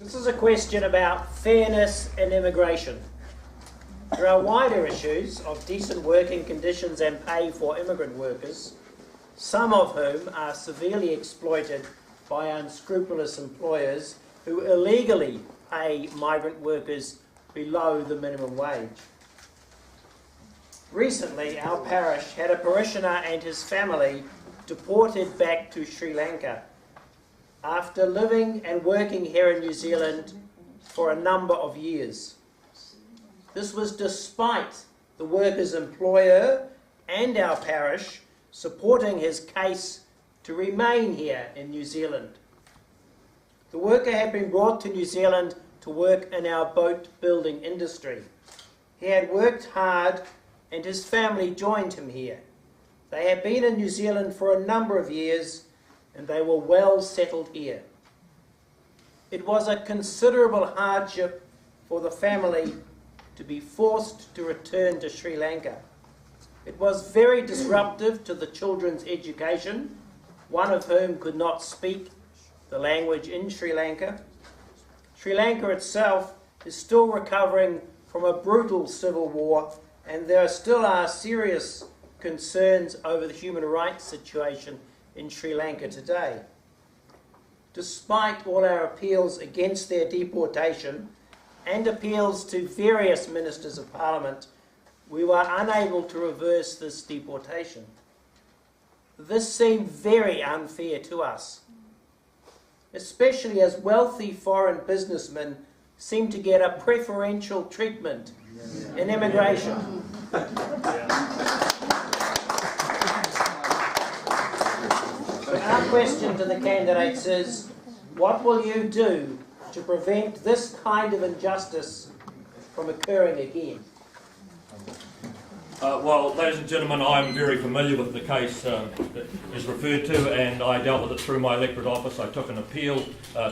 This is a question about fairness in immigration. There are wider issues of decent working conditions and pay for immigrant workers, some of whom are severely exploited by unscrupulous employers who illegally pay migrant workers below the minimum wage. Recently, our parish had a parishioner and his family deported back to Sri Lanka after living and working here in New Zealand for a number of years. This was despite the worker's employer and our parish supporting his case to remain here in New Zealand. The worker had been brought to New Zealand to work in our boat building industry. He had worked hard and his family joined him here. They had been in New Zealand for a number of years and they were well settled here. It was a considerable hardship for the family to be forced to return to Sri Lanka. It was very disruptive to the children's education, one of whom could not speak the language in Sri Lanka. Sri Lanka itself is still recovering from a brutal civil war, and there still are serious concerns over the human rights situation in Sri Lanka today. Despite all our appeals against their deportation and appeals to various ministers of parliament, we were unable to reverse this deportation. This seemed very unfair to us, especially as wealthy foreign businessmen seem to get a preferential treatment in immigration. So our question to the candidates is, what will you do to prevent this kind of injustice from occurring again? Well, ladies and gentlemen, I'm very familiar with the case that is referred to, and I dealt with it through my electorate office. I took an appeal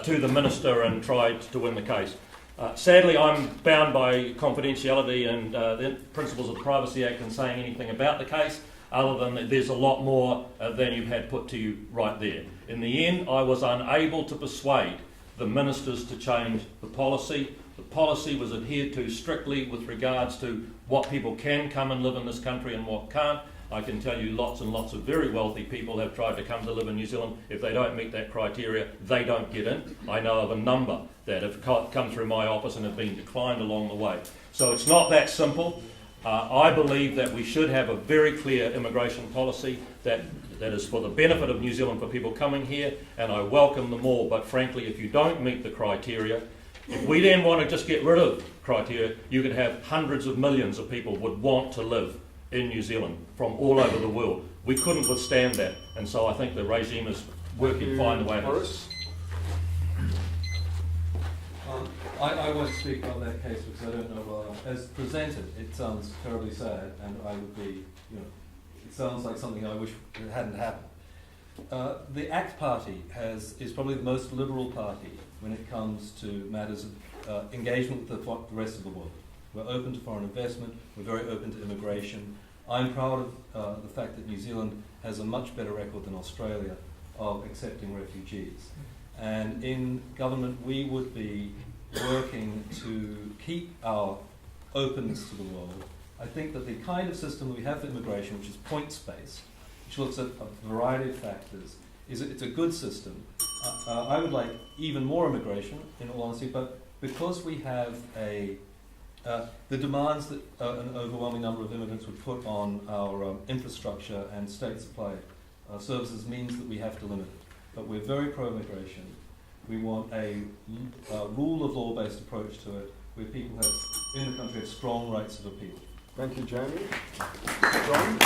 to the Minister and tried to win the case. Sadly, I'm bound by confidentiality and the principles of the Privacy Act in saying anything about the case, other than there's a lot more than you've had put to you right there. In the end, I was unable to persuade the ministers to change the policy. The policy was adhered to strictly with regards to what people can come and live in this country and what can't. I can tell you lots and lots of very wealthy people have tried to come to live in New Zealand. If they don't meet that criteria, they don't get in. I know of a number that have come through my office and have been declined along the way. So it's not that simple. I believe that we should have a very clear immigration policy that is for the benefit of New Zealand for people coming here, and I welcome them all. But frankly, if you don't meet the criteria, if we then want to just get rid of criteria, you could have hundreds of millions of people would want to live in New Zealand from all over the world. We couldn't withstand that, and so I think the regime is working fine the way it is. I won't speak on that case because I don't know well. As presented, it sounds terribly sad, and I would be, it sounds like something I wish it hadn't happened. The ACT Party is probably the most liberal party when it comes to matters of engagement with the rest of the world. We're open to foreign investment, we're very open to immigration. I'm proud of the fact that New Zealand has a much better record than Australia of accepting refugees. And in government we would be working to keep our openness to the world. I think that the kind of system that we have for immigration, which is points-based, which looks at a variety of factors, it's a good system. I would like even more immigration, in all honesty, but because we have the demands that an overwhelming number of immigrants would put on our infrastructure and state supply services means that we have to limit it. But we're very pro-immigration. We want a rule of law-based approach to it, where people in the country have strong rights of appeal. Thank you, Jamie. John?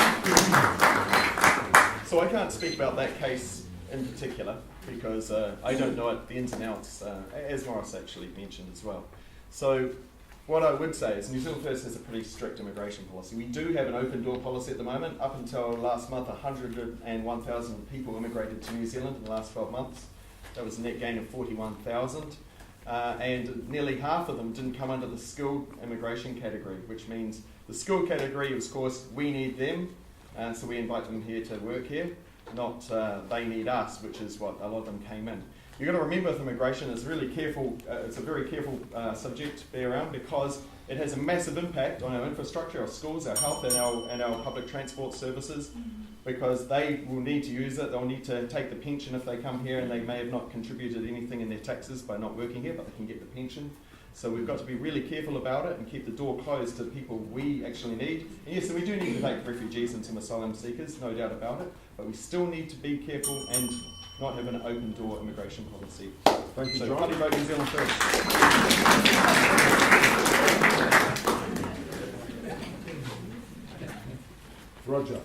So I can't speak about that case in particular because I don't know the ins and outs, as Morris actually mentioned as well. So what I would say is New Zealand First has a pretty strict immigration policy. We do have an open door policy at the moment. Up until last month, 101,000 people immigrated to New Zealand in the last 12 months. That was a net gain of 41,000. And nearly half of them didn't come under the skilled immigration category, which means the skilled category, of course, we need them, and so we invite them here to work here, not they need us, which is what a lot of them came in. you've got to remember with immigration, it's really careful. It's a very careful subject to be around because it has a massive impact on our infrastructure, our schools, our health, and our public transport services. Because they will need to use it, they'll need to take the pension if they come here, and they may have not contributed anything in their taxes by not working here, but they can get the pension. So we've got to be really careful about it and keep the door closed to people we actually need. And yes, we do need to take refugees and some asylum seekers, no doubt about it, but we still need to be careful and not have an open door immigration policy. Thank you, So John. bloody vote New Zealand first. Roger.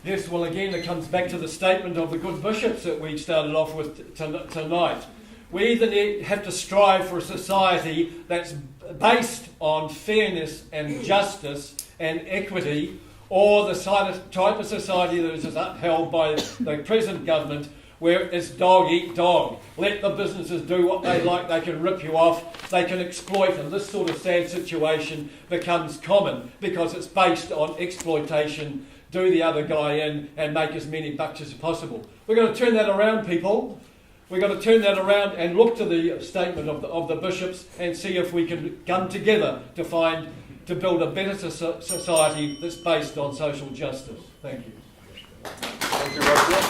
Yes, well, again, it comes back to the statement of the good bishops that we started off with tonight. We either have to strive for a society that's based on fairness and justice and equity, or the type of society that is upheld by the present government, where it's dog eat dog. Let the businesses do what they like, they can rip you off, they can exploit, and this sort of sad situation becomes common because it's based on exploitation. Do the other guy in and make as many bucks as possible. We've got to turn that around, people. We've got to turn that around and look to the statement of the bishops and see if we can come together to build a better society that's based on social justice. Thank you. Thank you, Roger.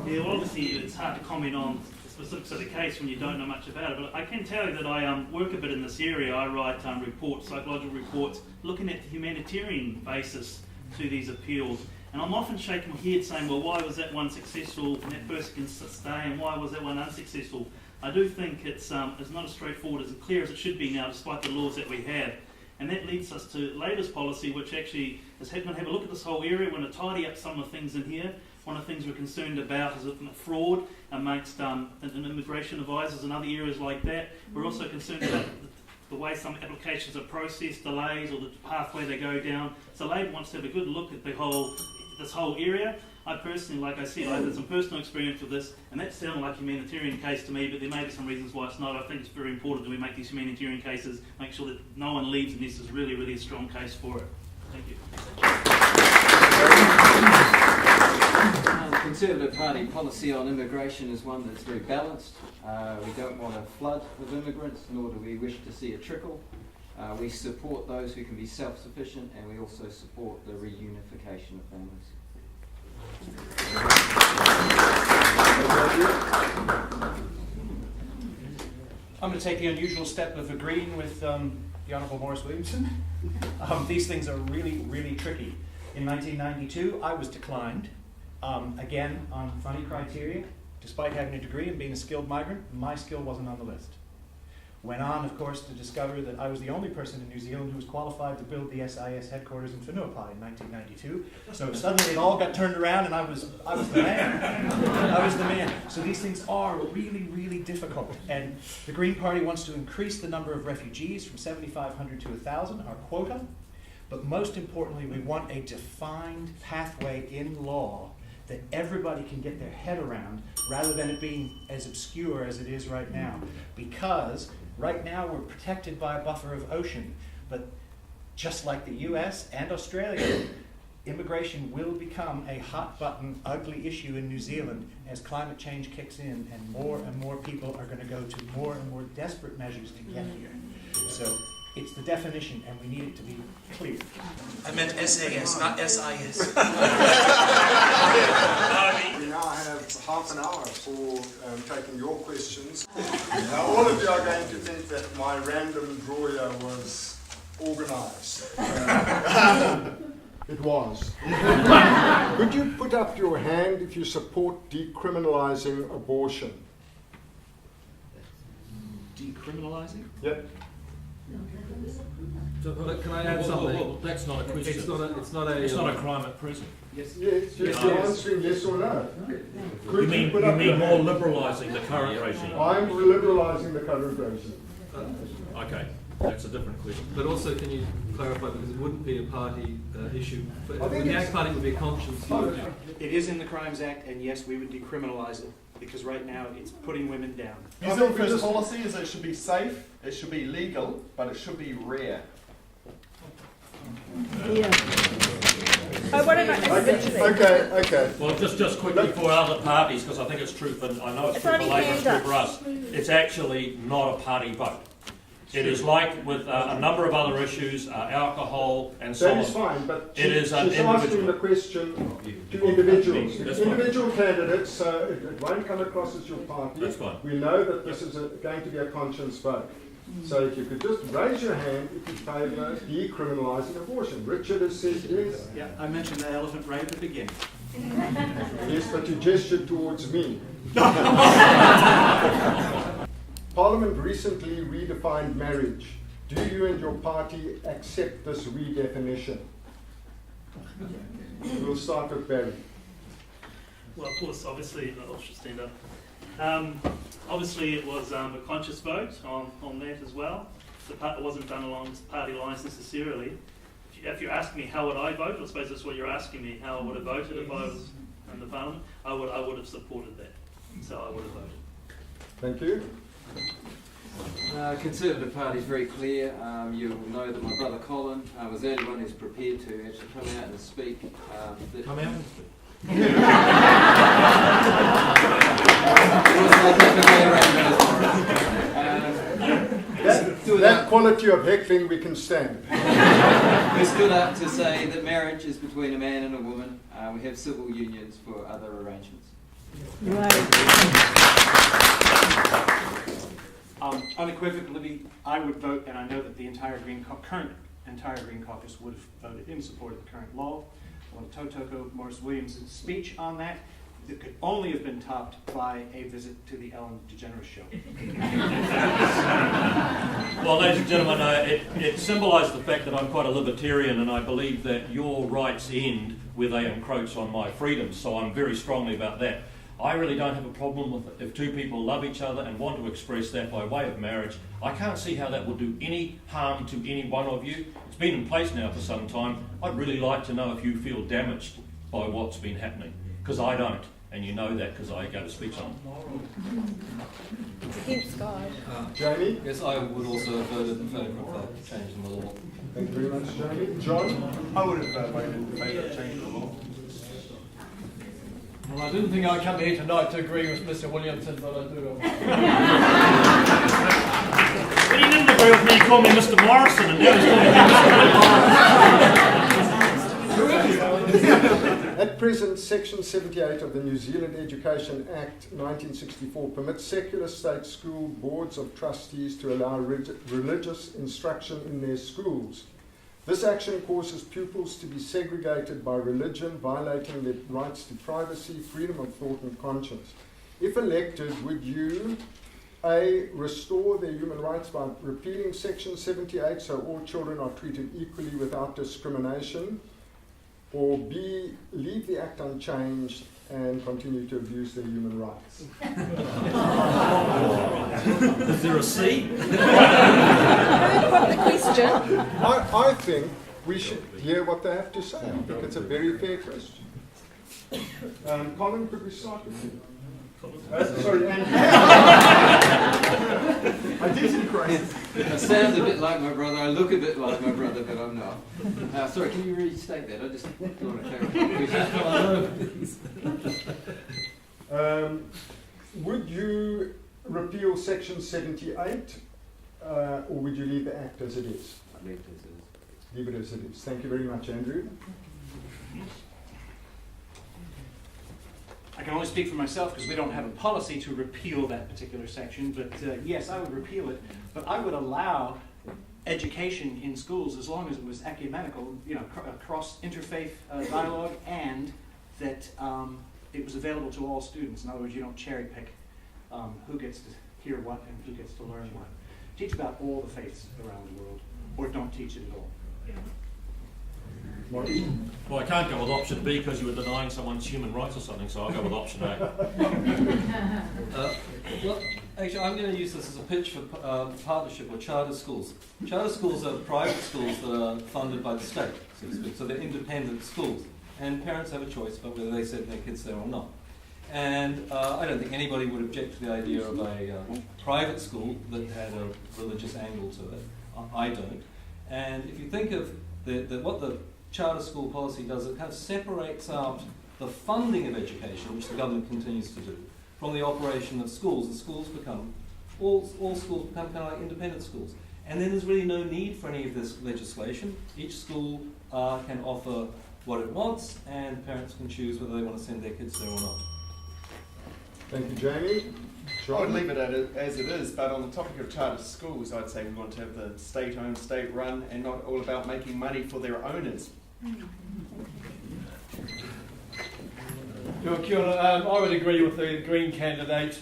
Yeah, well, obviously it's hard to comment on the specifics of the case when you don't know much about it, but I can tell you that I work a bit in this area. I write reports, psychological reports, looking at the humanitarian basis to these appeals. And I'm often shaking my head saying, well, why was that one successful and that person can stay, and why was that one unsuccessful? I do think it's not as straightforward as clear as it should be now, despite the laws that we have. And that leads us to Labour's policy, which actually is going to have a look at this whole area. We're going to tidy up some of the things in here. One of the things we're concerned about is fraud amongst immigration advisors and other areas like that. We're also concerned about the way some applications are processed, delays, or the pathway they go down. So Labor wants to have a good look at this whole area. I personally, like I said, I had some personal experience with this, and that sounded like a humanitarian case to me, but there may be some reasons why it's not. I think it's very important that we make these humanitarian cases, make sure that no one leaves unless there's really, really a strong case for it. Thank you. The Conservative Party policy on immigration is one that's very balanced. We don't want a flood of immigrants, nor do we wish to see a trickle. We support those who can be self-sufficient, and we also support the reunification of families. I'm going to take the unusual step of agreeing with the Honourable Maurice Williamson. These things are really, really tricky. In 1992, I was declined, again, on funny criteria. Despite having a degree and being a skilled migrant, my skill wasn't on the list. Went on, of course, to discover that I was the only person in New Zealand who was qualified to build the SIS headquarters in Whenuapai in 1992. So suddenly it all got turned around, and I was the man. I was the man. So these things are really, really difficult. And the Green Party wants to increase the number of refugees from 7,500 to 1,000, our quota. But most importantly, we want a defined pathway in law that everybody can get their head around, rather than it being as obscure as it is right now. Because right now we're protected by a buffer of ocean, but just like the US and Australia, immigration will become a hot button, ugly issue in New Zealand as climate change kicks in and more people are going to go to more and more desperate measures to get here. So it's the definition, and we need it to be clear. I meant SAS, not SIS. We now have half an hour for taking your questions. Now all of you are going to think that my random draw here was organised. It was. Could you put up your hand if you support decriminalising abortion? Decriminalising? Yep. So, can I add something? Well, that's not a question. It's not a crime at present. Yes, you're answering yes or no. Could You mean put up your more hand? liberalising the current regime? I'm liberalising the current regime. Okay, that's a different question. But also, can you clarify, because it wouldn't be a party issue. I think The it's- ACT Party would be a conscience issue. It is in the Crimes Act, and yes, we would decriminalise it, because right now it's putting women down. New Zealand First policy is it should be safe, it should be legal, but it should be rare. I want to know individually. Okay. Well, just quickly for other parties, because I think it's true for, I know it's true for Labour, it's true for us. It's actually not a party vote. It is like with a number of other issues, alcohol and so on. That is fine, but It is an she's asking individual. the question to individuals. That's fine. Individual candidates, so it won't come across as your party. That's fine. We know that this is going to be a conscience vote. So if you could just raise your hand if you favour decriminalising abortion. Richard has said yes. Yeah, I mentioned the elephant right at the beginning. Yes, but you gestured towards me. Parliament recently redefined marriage. Do you and your party accept this redefinition? We'll start with Barry. Well, of course, obviously, I should stand up. Obviously, it was a conscious vote on that as well. It wasn't done along party lines necessarily. If you ask me how would I vote, I suppose that's what you're asking me, how I would have voted if I was in the Parliament, I would have supported that. So I would have voted. Thank you. Conservative Party is very clear. You'll know that my brother Colin was the only one who's prepared to actually come out and speak. Come out and speak. That quality of heckling we can stand. We stood up to say that marriage is between a man and a woman. We have civil unions for other arrangements. Unequivocally, I would vote, and I know that the entire current Green Caucus would have voted in support of the current law. On Totoko Morris Williams' speech on that, it could only have been topped by a visit to the Ellen DeGeneres show. Well, ladies and gentlemen, it symbolises the fact that I'm quite a libertarian, and I believe that your rights end where they encroach on my freedoms, so I'm very strongly about that. I really don't have a problem with it. If two people love each other and want to express that by way of marriage, I can't see how that will do any harm to any one of you. It's been in place now for some time. I'd really like to know if you feel damaged by what's been happening, because I don't, and you know that because I gave a speech on it. It's against God. Jamie? Yes, I would also have voted in favour of that change in the law. Thank you very much, Jamie. John? I would have voted in favour of changing the law. Well, I didn't think I'd come here tonight to agree with Mr. Williamson, but I do. But he didn't agree with me, he called me Mr. Morrison, and now he's calling me Mr. At present, Section 78 of the New Zealand Education Act 1964 permits secular state school boards of trustees to allow religious instruction in their schools. This action causes pupils to be segregated by religion, violating their rights to privacy, freedom of thought and conscience. If elected, would you, A, restore their human rights by repealing Section 78 so all children are treated equally without discrimination, or B, leave the act unchanged and continue to abuse their human rights? Is there a C? Who put the question? I think we should hear what they have to say. I think it's a very fair question. Colin, could we start with you? Sorry, Andrew. I did inquire. I sound a bit like my brother, I look a bit like my brother, but I'm not. Sorry, can you restate that? I just want to clarify. Would you repeal Section 78, or would you leave the Act as it is? I'd leave it as it is. Leave it as it is. Thank you very much, Andrew. I can only speak for myself because we don't have a policy to repeal that particular section, but yes, I would repeal it. But I would allow education in schools as long as it was ecumenical, cross-interfaith dialogue, and that it was available to all students. In other words, you don't cherry pick who gets to hear what and who gets to learn what. Teach about all the faiths around the world, or don't teach it at all. Well, I can't go with option B because you were denying someone's human rights or something, so I'll go with option A. Well, actually, I'm going to use this as a pitch for partnership or charter schools. Charter schools are private schools that are funded by the state, so to speak. So they're independent schools, and parents have a choice about whether they send their kids there or not. And I don't think anybody would object to the idea of a private school that had a religious angle to it. I don't. And if you think of what the charter school policy does, it kind of separates out the funding of education, which the government continues to do, from the operation of schools. The schools become, all schools become kind of like independent schools. And then there's really no need for any of this legislation. Each school can offer what it wants, and parents can choose whether they want to send their kids there or not. Thank you, Jamie. I would leave it as it is, but on the topic of charter schools, I'd say we want to have the state-owned, state-run, and not all about making money for their owners. Kia ora. I would agree with the Green candidate.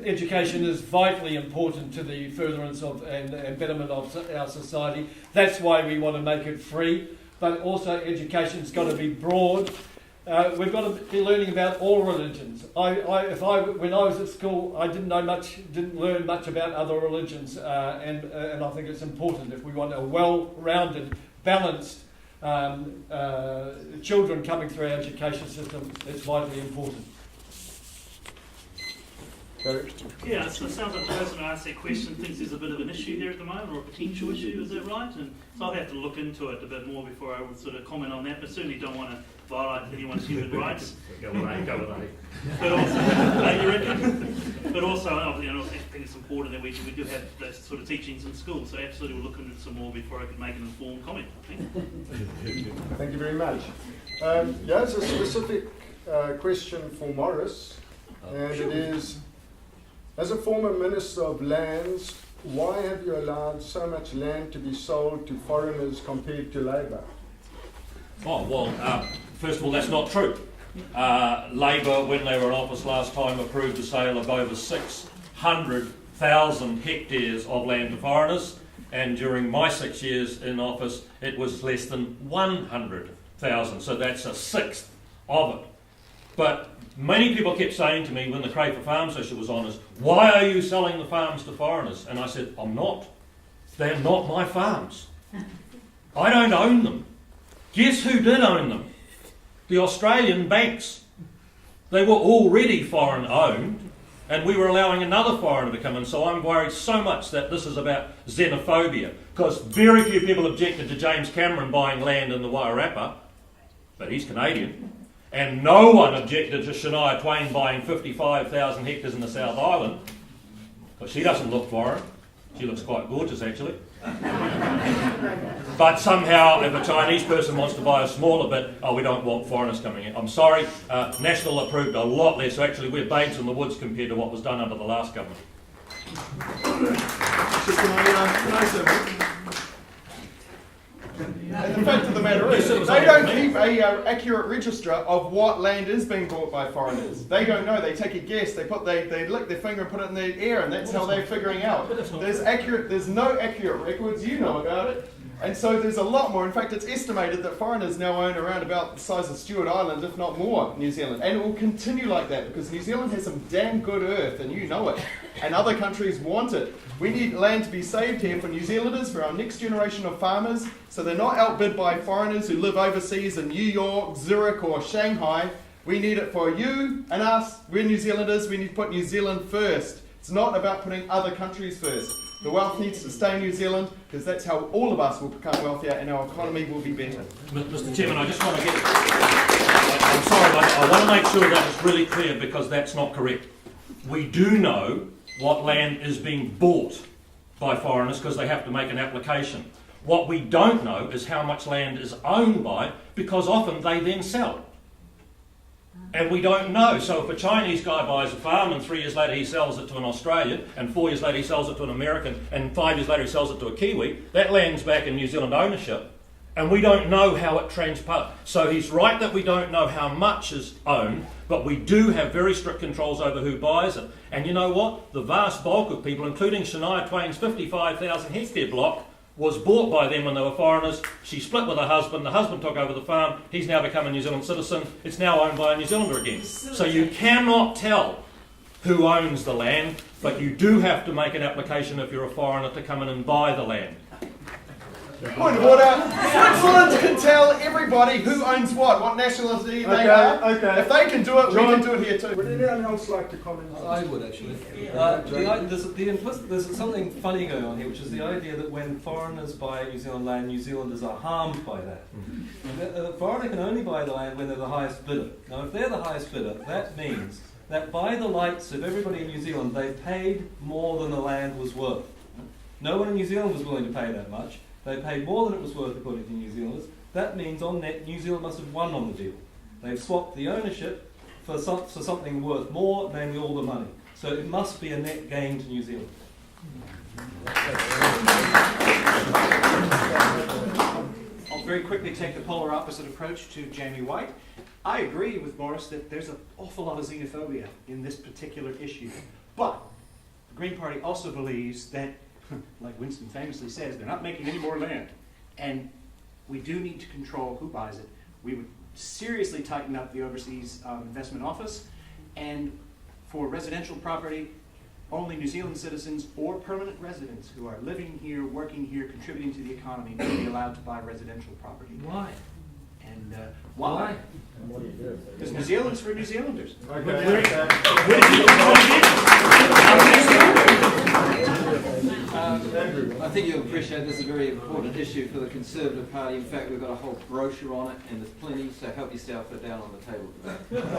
Education is vitally important to the furtherance of and betterment of our society. That's why we want to make it free, but also education's got to be broad. We've got to be learning about all religions. When I was at school, I didn't learn much about other religions, and I think it's important if we want a well-rounded, balanced children coming through our education system. It's vitally important. Yeah, it sounds like the person who asked that question thinks there's a bit of an issue there at the moment, or a potential issue, is that right? And so I'll have to look into it a bit more before I would sort of comment on that, but certainly don't want to violate anyone's human rights. Go with A. But also, you reckon? But also, I think it's important that we do have those sort of teachings in schools, so absolutely we'll look into it some more before I can make an informed comment, I think. Thank you very much. Here's a specific question for Morris, and it is, as a former Minister of Lands, why have you allowed so much land to be sold to foreigners compared to Labour? Oh, well, first of all, that's not true. Labour, when they were in office last time, approved the sale of over 600,000 hectares of land to foreigners, and during my 6 years in office, it was less than 100,000, so that's a sixth of it. But many people kept saying to me when the Crayford Farms issue was on is, why are you selling the farms to foreigners? And I said, I'm not. They're not my farms. I don't own them. Guess who did own them? The Australian banks. They were already foreign owned, and we were allowing another foreigner to come in. So I'm worried so much that this is about xenophobia, because very few people objected to James Cameron buying land in the Wairarapa, but he's Canadian. And no one objected to Shania Twain buying 55,000 hectares in the South Island, because she doesn't look foreign. She looks quite gorgeous, actually. But somehow, if a Chinese person wants to buy a smaller bit, we don't want foreigners coming in. I'm sorry, National approved a lot less, so actually we're babes in the woods compared to what was done under the last government. And the fact of the matter is, they don't keep an accurate register of what land is being bought by foreigners. They don't know. They take a guess. They lick their finger and put it in the air, and that's how they're figuring out. There's no accurate records. You know about it. And so there's a lot more. In fact, it's estimated that foreigners now own around about the size of Stewart Island, if not more, New Zealand. And it will continue like that because New Zealand has some damn good earth, and you know it. And other countries want it. We need land to be saved here for New Zealanders, for our next generation of farmers, so they're not outbid by foreigners who live overseas in New York, Zurich, or Shanghai. We need it for you and us. We're New Zealanders. We need to put New Zealand first. It's not about putting other countries first. The wealth needs to stay in New Zealand because that's how all of us will become wealthier and our economy will be better. Mr. Chairman, I just want to get... I'm sorry, but I want to make sure that it's really clear because that's not correct. We do know what land is being bought by foreigners because they have to make an application. What we don't know is how much land is owned by, because often they then sell it. And we don't know. So if a Chinese guy buys a farm and 3 years later he sells it to an Australian, and 4 years later he sells it to an American, and 5 years later he sells it to a Kiwi, that land's back in New Zealand ownership, and we don't know how it transposes. So he's right that we don't know how much is owned, but we do have very strict controls over who buys it. And you know what? The vast bulk of people, including Shania Twain's 55,000 hectare block, was bought by them when they were foreigners. She split with her husband. The husband took over the farm. He's now become a New Zealand citizen. It's now owned by a New Zealander again. So you cannot tell who owns the land, but you do have to make an application if you're a foreigner to come in and buy the land. Point of order. Switzerland can tell everybody who owns what nationality they are. Okay. If they can do it, we can do it here too. Would anyone else like to comment? I would actually. There's something funny going on here, which is the idea that when foreigners buy New Zealand land, New Zealanders are harmed by that. A foreigner can only buy the land when they're the highest bidder. Now, if they're the highest bidder, that means that by the lights of everybody in New Zealand, they've paid more than the land was worth. No one in New Zealand was willing to pay that much. They paid more than it was worth according to New Zealanders. That means on net, New Zealand must have won on the deal. They've swapped the ownership for something worth more, namely all the money. So it must be a net gain to New Zealand. I'll very quickly take the polar opposite approach to Jamie White. I agree with Morris that there's an awful lot of xenophobia in this particular issue. But the Green Party also believes that, like Winston famously says, they're not making any more land. And we do need to control who buys it. We would seriously tighten up the Overseas Investment Office. And for residential property, only New Zealand citizens or permanent residents who are living here, working here, contributing to the economy may be allowed to buy residential property. Why? And why? Because New Zealand's for New Zealanders. I think you'll appreciate this is a very important issue for the Conservative Party. In fact, we've got a whole brochure on it, and there's plenty, so help yourself down on the table for that.